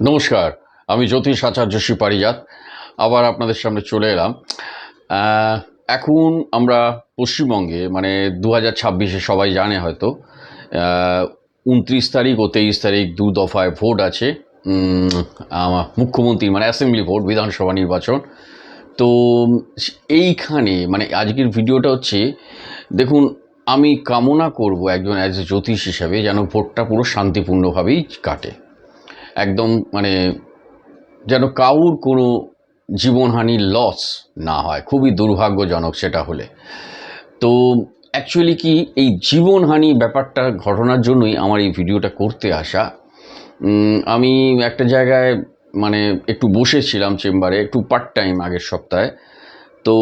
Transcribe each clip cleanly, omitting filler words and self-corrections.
নমস্কার, আমি জ্যোতিষ আচার্য শ্রী পারিজাত আবার আপনাদের সামনে চলে এলাম। এখন আমরা পশ্চিমবঙ্গে মানে 2026-এ সবাই জানে হয়তো 29 তারিখ ও 23 তারিখ দু দফায় ভোট আছে। মুখ্যমন্ত্রী মানে অ্যাসেম্বলি ভোট, বিধানসভা নির্বাচন। তো এইখানে মানে আজকের ভিডিওটা হচ্ছে, দেখুন, আমি কামনা করব একজন অ্যাজ এ জ্যোতিষ হিসাবে যেন ভোটটা পুরো শান্তিপূর্ণভাবেই কাটে। একদম মানে যেন কাউর কোনো জীবনহানির লস না হয়, খুবই দুর্ভাগ্যজনক সেটা হলে। তো অ্যাকচুয়ালি কি এই জীবনহানি ব্যাপারটা ঘটনার জন্যই আমার এই ভিডিওটা করতে আসা। আমি একটা জায়গায় মানে একটু বসেছিলাম চেম্বারে, একটু পার্ট টাইম, আগের সপ্তাহে। তো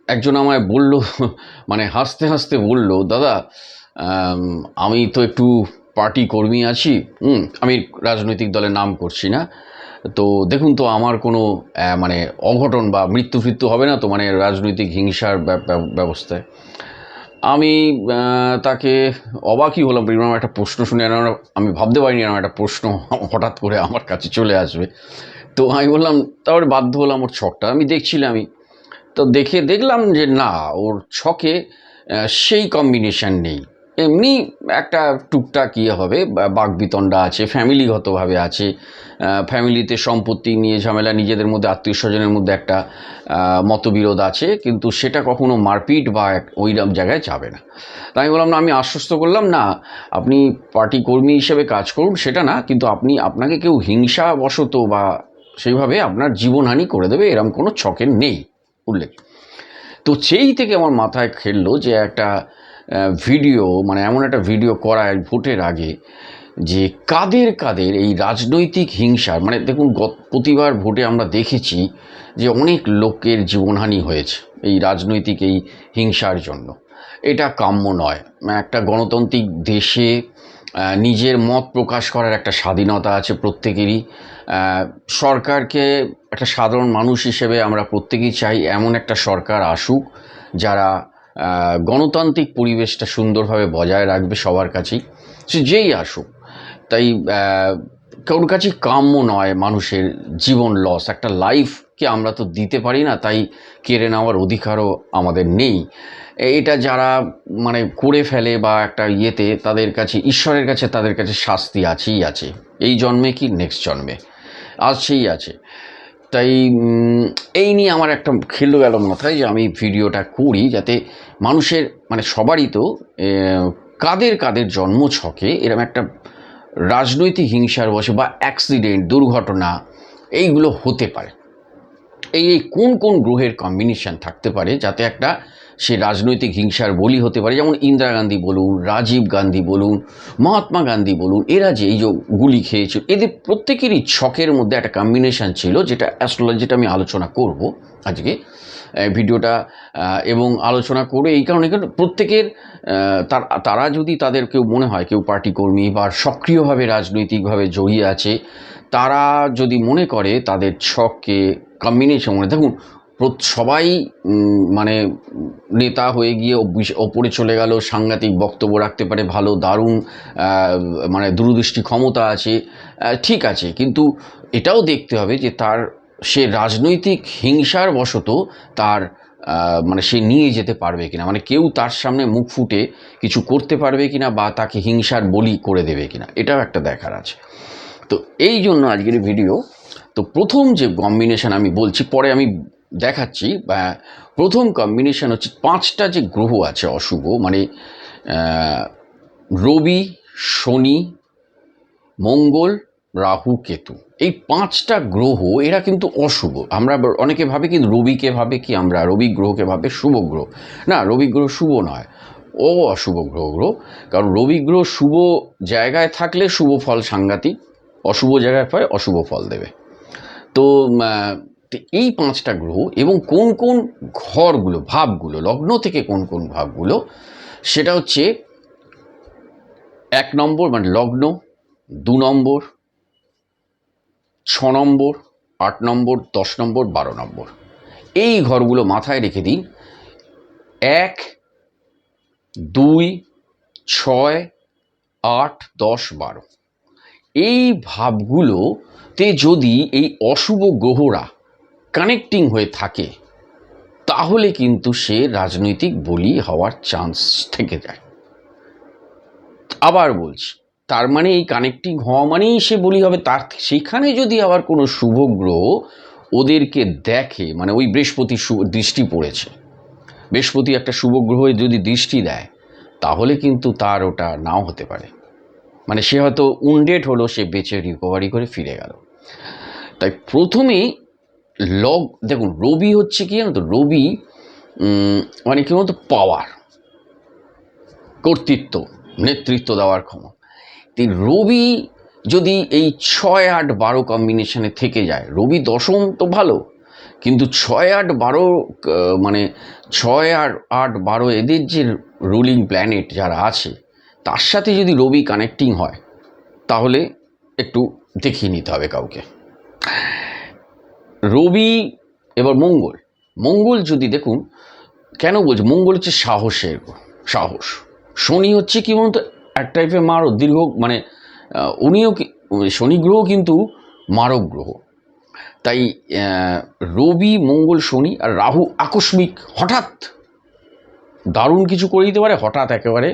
একজন আমায় বলল, মানে হাসতে হাসতে বলল, দাদা, আম, আমি তো একটু পার্টি কর্মী আছি। আমি রাজনৈতিক দলের নাম করছি না। তো দেখুন তো আমার কোনো মানে অঘটন বা মৃত্যু ফিত্যু হবে না তো, মানে রাজনৈতিক হিংসার ব্যবস্থায়। আমি তাকে অবাকই হলাম, এরকম একটা প্রশ্ন শুনে। আমি ভাবতে পারিনি এরকম একটা প্রশ্ন হঠাৎ করে আমার কাছে চলে আসবে। তো আমি বললাম, তারপরে বাধ্য হলাম ওর ছকটা আমি দেখছিলামই। তো দেখলাম যে না, ওর ছকে সেই কম্বিনেশন নেই। এমনি একটা টুকটাক ইয়ে হবে, বাকবিতণ্ডা আছে, ফ্যামিলিগতভাবে আছে। ফ্যামিলিতে সম্পত্তি নিয়ে ঝামেলা, নিজেদের মধ্যে আত্মীয় স্বজনের মধ্যে একটা মতবিরোধ আছে, কিন্তু সেটা কখনো মারপিট বা ওইরকম জায়গায় যাবে না। তাই আমি বললাম, না, আমি আশ্বস্ত করলাম, না, আপনি পার্টি কর্মী হিসেবে কাজ করুন সেটা না, কিন্তু আপনাকে কেউ হিংসাবশত বা সেইভাবে আপনার জীবনহানি করে দেবে এরকম কোনো ছকের নেই উল্লেখ। তো সেই থেকে আমার মাথায় খেললো যে একটা ভিডিও, মানে এমন একটা ভিডিও করা ভোটের আগে, যে কাদের কাদের এই রাজনৈতিক হিংসার, মানে দেখুন, প্রতিবার ভোটে আমরা দেখেছি যে অনেক লোকের জীবনহানি হয়েছে এই রাজনৈতিক এই হিংসার জন্য। এটা কাম্য নয়। একটা গণতান্ত্রিক দেশে নিজের মত প্রকাশ করার একটা স্বাধীনতা আছে প্রত্যেকেরই। সরকারকে, একটা সাধারণ মানুষ হিসেবে আমরা প্রত্যেকেই চাই এমন একটা সরকার আসুক যারা গণতান্ত্রিক পরিবেশটা সুন্দরভাবে বজায় রাখবে সবার কাছেই, সে যেই আসুক। তাই কারোর কাছে কাম্য নয় মানুষের জীবন লস। একটা লাইফকে আমরা তো দিতে পারি না, তাই কেড়ে নেওয়ার অধিকারও আমাদের নেই। এটা যারা মানে করে ফেলে বা একটা ইয়েতে, তাদের কাছে, ঈশ্বরের কাছে তাদের কাছে শাস্তি আছেই আছে, এই জন্মে কি নেক্সট জন্মে আছেই আছে। তাই এই নিয়ে আমার একটা খেলো গেল মাথায় যে আমি ভিডিওটা করি, যাতে মানুষের মানে সবারই তো কাদের কাদের জন্ম ছকে এরকম একটা রাজনৈতিক হিংসার বশে বা অ্যাক্সিডেন্ট, দুর্ঘটনা এইগুলো হতে পারে। এই কোন কোন গ্রহের কম্বিনেশন থাকতে পারে যাতে একটা সে রাজনৈতিক হিংসার বলি হতে পারে। যেমন ইন্দিরা গান্ধী বলুন, রাজীব গান্ধী বলুন, মহাত্মা গান্ধী বলুন, এরা যে এই যে গুলি খেয়েছিল, এদের প্রত্যেকেরই ছকের মধ্যে একটা কম্বিনেশন ছিল, যেটা অ্যাস্ট্রোলজি, যেটা আমি আলোচনা করব আজকে ভিডিওটা। এবং আলোচনা করে এই কারণে প্রত্যেকের তারা যদি, তাদের কেউ মনে হয় কেউ পার্টি কর্মী বা সক্রিয়ভাবে রাজনৈতিকভাবে জড়িয়ে আছে, তারা যদি মনে করে তাদের ছককে কম্বিনেশন, মানে দেখুন, সবাই মানে নেতা হয়ে গিয়ে ওপরে চলে গেল, সাংঘাতিক বক্তব্য রাখতে পারে, ভালো দারুণ মানে দূরদৃষ্টি ক্ষমতা আছে, ঠিক আছে, কিন্তু এটাও দেখতে হবে যে সে রাজনৈতিক হিংসার বশত তার মানে সে নিয়ে যেতে পারবে কিনা, মানে কেউ তার সামনে মুখ ফুটে কিছু করতে পারবে কিনা বা তাকে হিংসার বলি করে দেবে কিনা, এটাও একটা দেখার আছে। তো এই জন্য আজকের ভিডিও। তো প্রথম যে কম্বিনেশন আমি বলছি, পরে আমি দেখাচ্ছি। প্রথম কম্বিনেশন হচ্ছে 5টা যে গ্রহ আছে অশুভ, মানে রবি, শনি, মঙ্গল, রাহু, কেতু। এই 5টা গ্রহ এরা কিন্তু অশুভ। আমরা অনেকে ভাবে কিন্তু রবিকে ভাবে কি, আমরা রবি গ্রহকে ভাবে শুভ গ্রহ। না, রবি গ্রহ শুভ নয়, ও অশুভ গ্রহ। কারণ রবি গ্রহ শুভ জায়গায় থাকলে শুভ ফল সাংঘাতিক, অশুভ জায়গায় পায় অশুভ ফল দেবে। তো এই 5টা গ্রহ এবং কোন কোন ঘরগুলো, ভাবগুলো, লগ্ন থেকে কোন কোন ভাবগুলো, সেটা হচ্ছে 1 নম্বর মানে লগ্ন, 2 নম্বর, 6 নম্বর, 8 নম্বর, 10 নম্বর, 12 নম্বর। এই ঘরগুলো মাথায় রেখে দিন। 1, 2, 6, 8, 10, 12। এই ভাবগুলোতে যদি এই অশুভ গ্রহরা কানেক্টিং হয়ে থাকে তাহলে কিন্তু সে রাজনৈতিক বলি হওয়ার চান্স থেকে যায়। আবার বলছি, তার মানে এই কানেক্টিং হওয়া মানেই সে বলি হবে। তার সেখানে যদি আবার কোনো শুভ গ্রহ ওদেরকে দেখে, মানে ওই বৃহস্পতি দৃষ্টি পড়েছে, বৃহস্পতি একটা শুভ গ্রহ যদি দৃষ্টি দেয় তাহলে কিন্তু তার ওটা নাও হতে পারে, মানে সে হয়তো উন্ডেড হলো, সে বেঁচে রিকভারি করে ফিরে গেল। তাই প্রথমেই দেখুন রবি হচ্ছে কি জানো তো, রবি মানে কি বলতো, পাওয়ার, কর্তৃত্ব, নেতৃত্ব দেওয়ার ক্ষমতা। রবি যদি এই 6, 8, 12 কম্বিনেশনে থেকে যায়, রবি দশম তো ভালো, কিন্তু 6, 8, 12 মানে 6, 8, 12 এদের যে রুলিং প্ল্যানেট যারা আছে তার সাথে যদি রবি কানেক্টিং হয় তাহলে একটু দেখিয়ে নিতে হবে কাউকে। রবি এবার মঙ্গল যদি দেখুন, কেন বলছি মঙ্গল হচ্ছে সাহস। শনি হচ্ছে কি বলুন তো, এক টাইপের মারক দীর্ঘ, মানে উনিও শনি গ্রহ কিন্তু মারক গ্রহ। তাই রবি, মঙ্গল, শনি আর রাহু আকস্মিক হঠাৎ দারুণ কিছু করে দিতে পারে, হঠাৎ একেবারে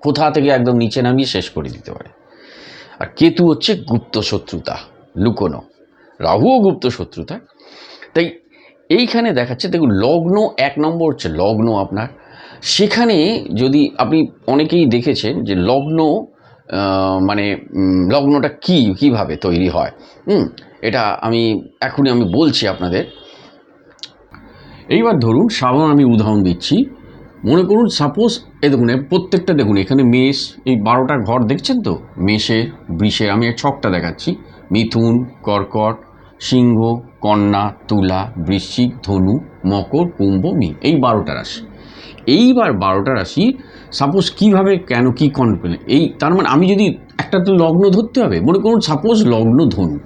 কোথা থেকে একদম নিচে নামিয়ে শেষ করে দিতে পারে। আর কেতু হচ্ছে গুপ্ত শত্রুতা, লুকোনো, রাহুও গুপ্ত শত্রুতা। তাই এইখানে দেখাচ্ছে, দেখুন লগ্ন 1 নম্বর হচ্ছে লগ্ন আপনার। সেখানে যদি আপনি অনেকেই দেখেছেন যে লগ্ন মানে লগ্নটা কীভাবে তৈরি হয়, এটা এখনই আমি বলছি আপনাদের। এইবার ধরুন সাধারণ আমি উদাহরণ দিচ্ছি, মনে করুন সাপোজ দেখুন প্রত্যেকটা, দেখুন এখানে মেষ, এই 12টা ঘর দেখছেন তো, মেষের, বৃষের, আমি ছকটা দেখাচ্ছি, মিথুন, কর্কট, সিংহ, কন্যা, তুলা, বৃশ্চিক, ধনু, মকর, কুম্ভ, মীন, এই 12টা রাশি। এইবার 12টা রাশি সাপোজ কীভাবে কেন কী কনফিডেন্ট, এই তার মানে আমি যদি একটা তো লগ্ন ধরতে হবে, মনে করুন সাপোজ লগ্ন ধনু,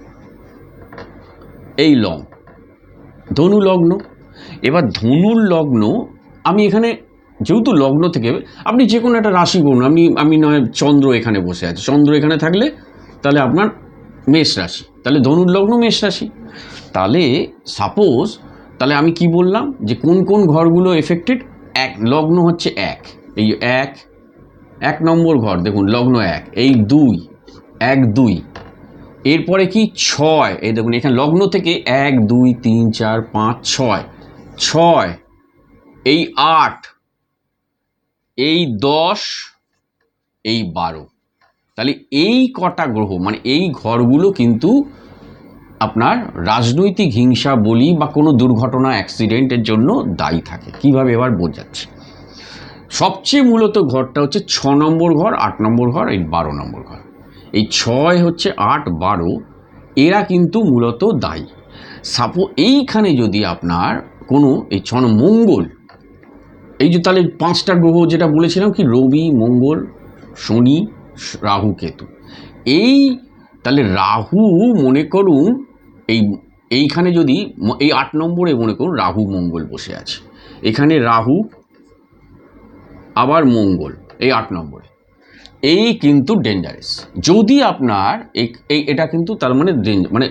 এই ধনু লগ্ন। এবার ধনুর লগ্ন আমি এখানে যেহেতু লগ্ন থেকে আপনি যে কোনো একটা রাশি করুন, আমি নয় চন্দ্র এখানে বসে আছে, চন্দ্র এখানে থাকলে তাহলে আপনার মেষ রাশি, তাহলে ধনুর লগ্ন মেষ রাশি। তাহলে সাপোজ, তাহলে আমি কি বললাম যে কোন কোন ঘরগুলো এফেক্টেড, লগ্ন হচ্ছে 1, এই 1 নম্বর ঘর, দেখুন লগ্ন 1, এই 2, 1, 2, এরপরে কি 6, এই দেখুন এখানে লগ্ন থেকে 1, 2, 3, 4, 5, 6, এই 8, এই 10, এই 12, তাহলে এই কটা গ্রহ, মানে এই ঘরগুলো কিন্তু আপনার রাজনৈতিক হিংসা বলি বা কোনো দুর্ঘটনা, অ্যাক্সিডেন্টের জন্য দায়ী থাকে। কিভাবে এবার বোঝাচ্ছি, সবচেয়ে মূলত ঘরটা হচ্ছে 6 নম্বর ঘর, 8 নম্বর ঘর, এই 12 নম্বর ঘর, এই 6 হচ্ছে 8, 12, এরা কিন্তু মূলত দায়ী। এইখানে যদি আপনার কোনো এই 6 মঙ্গল, এই যে তাহলে 5টা গ্রহ যেটা বলেছিলাম কি, রবি, মঙ্গল, শনি, রাহু, কেতু, তাহলে রাহু মনে করুন এইখানে যদি এই 8 নম্বরে মনে করুন রাহু মঙ্গল বসে আছে, এখানে রাহু আবার মঙ্গল এই 8 নম্বরে, এই কিন্তু ডেঞ্জারাস। যদি আপনার এটা কিন্তু তার মানে মানে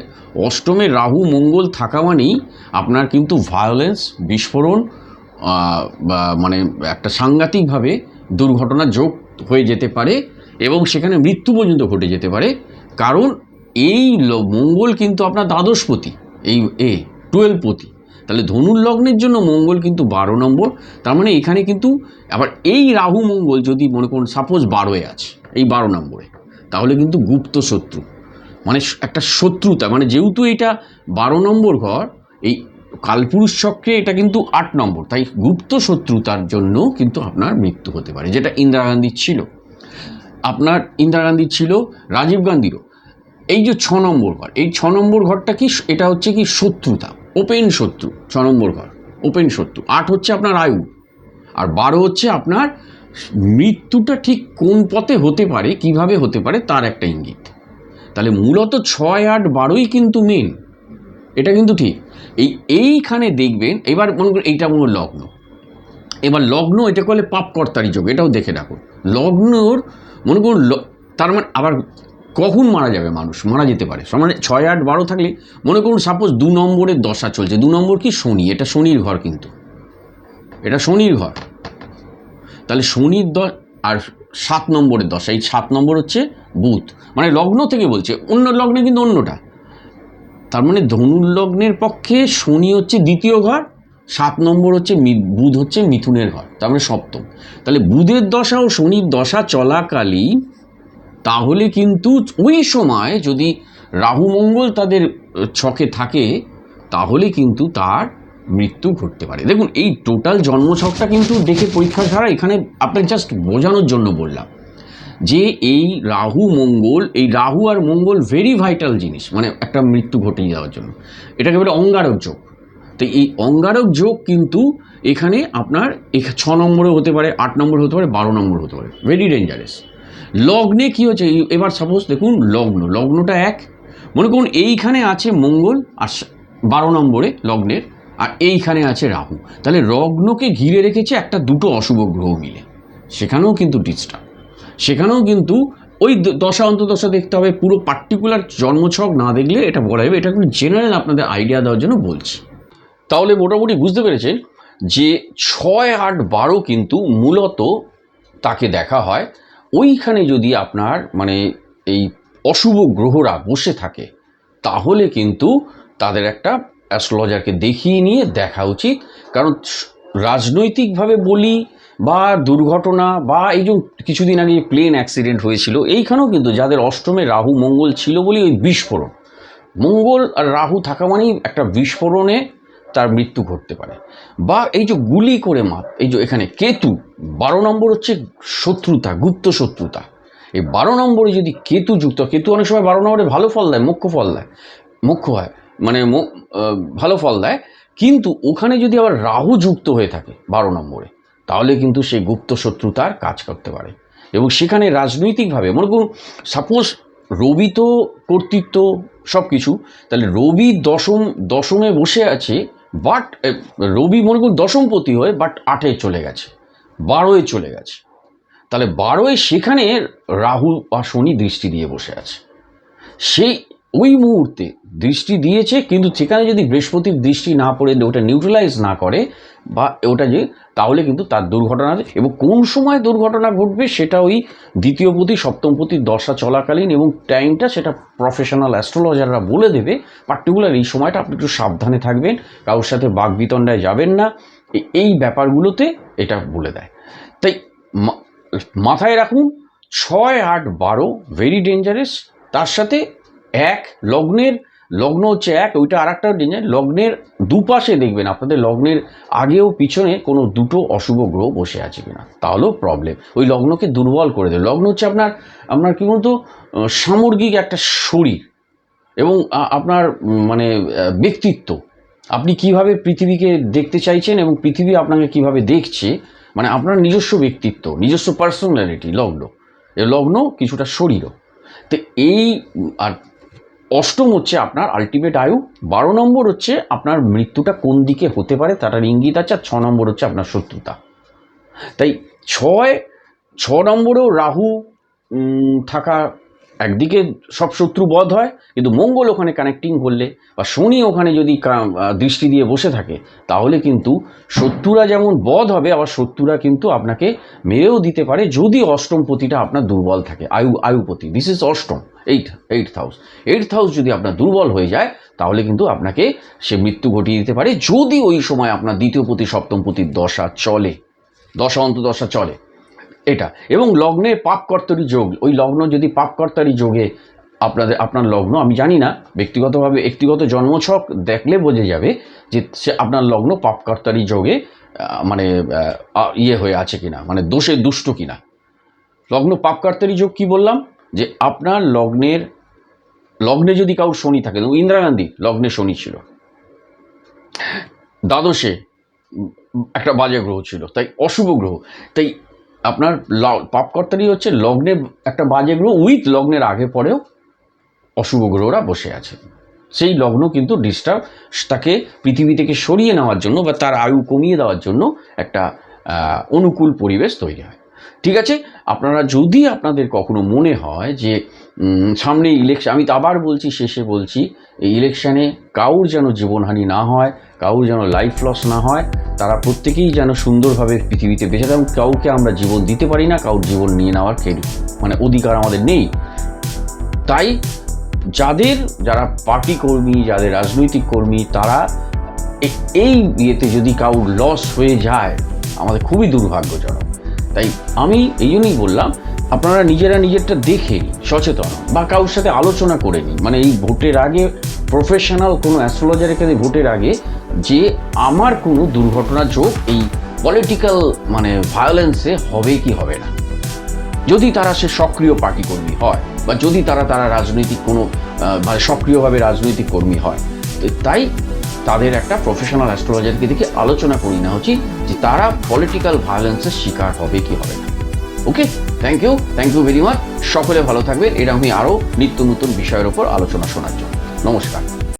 অষ্টমে রাহু মঙ্গল থাকা মানেই আপনার কিন্তু ভায়োলেন্স, বিস্ফোরণ, মানে একটা সাংঘাতিকভাবে দুর্ঘটনা যোগ হয়ে যেতে পারে এবং সেখানে মৃত্যু পর্যন্ত ঘটে যেতে পারে। কারণ এই মঙ্গল কিন্তু আপনার দ্বাদশপতি, এই 12 পতি, তাহলে ধনুর লগ্নের জন্য মঙ্গল কিন্তু 12 নম্বর। তার মানে এখানে কিন্তু আবার এই রাহু মঙ্গল যদি মনে করুন সাপোজ 12-এ আছে, এই 12 নম্বরে, তাহলে কিন্তু গুপ্ত শত্রু, মানে একটা শত্রুতা, মানে যেহেতু এটা 12 নম্বর ঘর, এই কালপুরুষ চক্রে এটা কিন্তু 8 নম্বর, তাই গুপ্ত শত্রুতার জন্য কিন্তু আপনার মৃত্যু হতে পারে, যেটা ইন্দিরা গান্ধীর ছিল, রাজীব গান্ধীরও। এই যে 6 নম্বর ঘর, এই 6 নম্বর ঘরটা কি, এটা হচ্ছে কি শত্রুতা, ওপেন শত্রু, 6 নম্বর ঘর ওপেন শত্রু। 8 হচ্ছে আপনার আয়ু, আর 12 হচ্ছে আপনার মৃত্যুটা ঠিক কোন পথে হতে পারে, কিভাবে হতে পারে তার একটা ইঙ্গিত। তাহলে মূলত 6, 8, 12ই কিন্তু মেন, এটা কিন্তু ঠিক। এইখানে দেখবেন, এবার মনে করুন এইটা মনে লগ্ন, এবার লগ্ন এটা করলে পাপকর্তারি যোগ, এটাও দেখে রাখুন। লগ্নর মনে করুন তার মানে আবার কখন মারা যাবে মানুষ? মারা যেতে পারে মানে 6, 8, 12 থাকলে, মনে করুন সাপোজ 2 নম্বরের দশা চলছে। 2 নম্বর কি? শনি। এটা শনির ঘর, কিন্তু এটা শনির ঘর। তাহলে শনির আর 7 নম্বরের দশা, এই 7 নম্বর হচ্ছে বুধ, মানে লগ্ন থেকে বলছে, অন্য লগ্নে কিন্তু অন্যটা। তার মানে ধনুর লগ্নের পক্ষে শনি হচ্ছে দ্বিতীয় ঘর, 7 নম্বর হচ্ছে বুধ হচ্ছে মিথুনের ঘর, তার মানে সপ্তম। তাহলে বুধের দশা ও শনির দশা চলাকালীন তাহলে কিন্তু ওই সময় যদি রাহু মঙ্গল তাদের ছকে থাকে তাহলে কিন্তু তার মৃত্যু ঘটতে পারে। দেখুন এই টোটাল জন্মছকটা কিন্তু দেখে পরীক্ষা ছাড়া এখানে আপনাকে জাস্ট বোঝানোর জন্য বললাম যে এই রাহু মঙ্গল, এই রাহু আর মঙ্গল ভেরি ভাইটাল জিনিস, মানে একটা মৃত্যু ঘটিয়ে যাওয়ার জন্য। এটাকে বলে অঙ্গারক যোগ। তো এই অঙ্গারক যোগ কিন্তু এখানে আপনার 6 নম্বরে হতে পারে, 8 নম্বর হতে পারে, 12 নম্বর হতে পারে, ভেরি ডেঞ্জারাস। লগ্নে কি হচ্ছে এবার সাপোজ দেখুন লগ্নটা এক, মনে করুন এইখানে আছে মঙ্গল আর 12 নম্বরে লগ্নের, আর এইখানে আছে রাহু। তাহলে লগ্নকে ঘিরে রেখেছে একটা দুটো অশুভ গ্রহ মিলে, সেখানেও কিন্তু ডিস্টার্ব, সেখানেও কিন্তু ওই দশা অন্তদশা দেখতে হবে, পুরো পার্টিকুলার জন্মছক না দেখলে এটা বলা যাবে। এটা কিন্তু জেনারেল আপনাদের আইডিয়া দেওয়ার জন্য বলছি। তাহলে মোটামুটি বুঝতে পেরেছেন যে 6, 8, 12 কিন্তু মূলত তাকে দেখা হয়। ওইখানে যদি আপনার মানে এই অশুভ গ্রহরা বসে থাকে তাহলে কিন্তু তাদের একটা অ্যাস্ট্রোলজারকে দেখিয়ে নিয়ে দেখা উচিত। কারণ রাজনৈতিকভাবে বলি বা দুর্ঘটনা বা এই যে কিছুদিন আগে প্লেন অ্যাক্সিডেন্ট হয়েছিল, এইখানেও কিন্তু যাদের অষ্টমে রাহু মঙ্গল ছিল বলে ওই বিস্ফোরণ, মঙ্গল আর রাহু থাকা মানেই একটা বিস্ফোরণে তার মৃত্যু ঘটতে পারে। বা এই যে গুলি করে এই যে এখানে কেতু 12 নম্বর হচ্ছে শত্রুতা, গুপ্ত শত্রুতা। এই 12 নম্বরে যদি কেতু যুক্ত, কেতু অনেক সময় 12 নম্বরে ভালো ফল দেয়, মুখ্য হয়, মানে ভালো ফল দেয়, কিন্তু ওখানে যদি আবার রাহু যুক্ত হয়ে থাকে 12 নম্বরে তাহলে কিন্তু সেই গুপ্ত শত্রুতার কাজ করতে পারে। এবং সেখানে রাজনৈতিকভাবে মনে করুন সাপোজ রবি তো কর্তৃত্ব সব কিছু, তাহলে রবি দশমে বসে আছে, বাট রবি মনে করুন দশমপতি হয়ে বাট 8-এ চলে গেছে, 12-এ চলে গেছে। তাহলে 12-এ সেখানে রাহু বা শনি দৃষ্টি দিয়ে বসে আছে, সেই ওই মুহূর্তে দৃষ্টি দিয়েছে, কিন্তু সেখানে যদি বৃহস্পতির দৃষ্টি না পড়ে ওটা নিউট্রালাইজ না করে বা ওটা যে, তাহলে কিন্তু তার দুর্ঘটনা আছে। এবং কোন সময় দুর্ঘটনা ঘটবে সেটা ওই দ্বিতীয়পতি সপ্তমপতির দশা চলাকালীন, এবং টাইমটা সেটা প্রফেশনাল অ্যাস্ট্রোলজাররা বলে দেবে। পার্টিকুলার এই সময়টা আপনি একটু সাবধানে থাকবেন, কারোর সাথে বাকবিতণ্ডায় যাবেন না, এই ব্যাপারগুলোতে এটা বলে দেয়। তাই মাথায় রাখুন 6, 8, 12 ভেরি ডেঞ্জারাস। তার সাথে লগ্ন হচ্ছে 1, ওইটা আর একটা ডেঞ্জার। লগ্নের দুপাশে দেখবেন আপনাদের লগ্নের আগেও পিছনে কোনো দুটো অশুভ গ্রহ বসে আছে কিনা, তাহলেও প্রবলেম, ওই লগ্নকে দুর্বল করে দেবে। লগ্ন হচ্ছে আপনার কি বলতো সামগ্রিক একটা শরীর এবং আপনার মানে ব্যক্তিত্ব, আপনি কিভাবে পৃথিবীকে দেখতে চাইছেন এবং পৃথিবী আপনাকে কিভাবে দেখছে, মানে আপনার নিজস্ব ব্যক্তিত্ব, নিজস্ব পার্সোনালিটি লগ্ন কিছুটা শরীরও। তো এই আর অষ্টম হচ্ছে আপনার আলটিমেট আয়ু, 12 নম্বর হচ্ছে আপনার মৃত্যুটা কোন দিকে হতে পারে তার ইঙ্গিত আছে, আর 6 নম্বর হচ্ছে আপনার শত্রুতা। তাই 6 নম্বরেও রাহু থাকা, একদিকে সব শত্রু বধ হয়, কিন্তু মঙ্গল ওখানে কানেক্টিং করলে বা শনি ওখানে যদি দৃষ্টি দিয়ে বসে থাকে তাহলে কিন্তু শত্রুরা যেমন বধ হবে, আবার শত্রুরা কিন্তু আপনাকে মেরেও দিতে পারে যদি অষ্টমপতিটা আপনার দুর্বল থাকে। আয়ুপতি, দিস ইজ অষ্টম, এইট হাউস যদি আপনার দুর্বল হয়ে যায় তাহলে কিন্তু আপনাকে সে মৃত্যু ঘটিয়ে দিতে পারে, যদি ওই সময় আপনার দ্বিতীয়পতি সপ্তমপতির দশা অন্তদশা চলে এটা। এবং লগ্নের পাপকর্তারি যোগ, ওই লগ্ন যদি পাপকর্তারি যোগে আপনার লগ্ন, আমি জানি না ব্যক্তিগতভাবে, ব্যক্তিগত জন্মছক দেখলে বোঝা যাবে যে সে আপনার লগ্ন পাপকর্তারি যোগে মানে হয়ে আছে কিনা, মানে দোষে দুষ্ট কিনা। লগ্ন পাপকর্তারি যোগ কি বললাম, যে আপনার লগ্নে যদি কারোর শনি থাকে, ইন্দিরা গান্ধী লগ্নে শনি ছিল, দ্বাদশে একটা বাজে গ্রহ ছিল, তাই অশুভ গ্রহ। তাই আপনার পাপকর্তারই হচ্ছে লগ্নে একটা বাজে গ্রহ উইথ লগ্নের আগে পরেও অশুভ গ্রহরা বসে আছে, সেই লগ্ন কিন্তু ডিস্টার্ব, তাকে পৃথিবী থেকে সরিয়ে নেওয়ার জন্য বা তার আয়ু কমিয়ে দেওয়ার জন্য একটা অনুকূল পরিবেশ তৈরি হয়। ঠিক আছে, আপনারা যদি আপনাদের কখনো মনে হয় যে সামনে ইলেকশন, আমি তো আবার বলছি, শেষে বলছি, এই ইলেকশানে কাউর যেন জীবনহানি না হয়, কাউর যেন লাইফ লস না হয়, তারা প্রত্যেকেই যেন সুন্দরভাবে পৃথিবীতে বেঁচে থাকে। কাউকে আমরা জীবন দিতে পারি না, কাউর জীবন নিয়ে নেওয়ার অধিকার আমাদের নেই। তাই যারা পার্টি কর্মী, যাদের রাজনৈতিক কর্মী, তারা এই ইয়েতে যদি কাউর লস হয়ে যায় আমাদের খুবই দুর্ভাগ্যজনক। তাই আমি এই জন্যই বললাম, আপনারা নিজেরটা দেখে নিন, সচেতন, বা কারোর সাথে আলোচনা করে নিন, মানে এই ভোটের আগে প্রফেশনাল কোনো অ্যাস্ট্রোলজারের কাছে ভোটের আগে, যে আমার কোনো দুর্ঘটনা যোগ এই পলিটিক্যাল ভায়োলেন্সে হবে কি হবে না। যদি তারা সে সক্রিয় পার্টি কর্মী হয়, বা যদি তারা রাজনৈতিক কোনো সক্রিয়ভাবে রাজনৈতিক কর্মী হয়, তাই তাদের একটা প্রফেশনাল অ্যাস্ট্রোলজারকে দেখে আলোচনা করি না উচিত যে তারা পলিটিক্যাল ভায়োলেন্সের শিকার হবে কি হবে না। ওকে, থ্যাংক ইউ ভেরি মাচ। সকলে ভালো থাকবেন। এরকমই আরও নিত্য নতুন বিষয়ের ওপর আলোচনা শোনার জন্য। নমস্কার।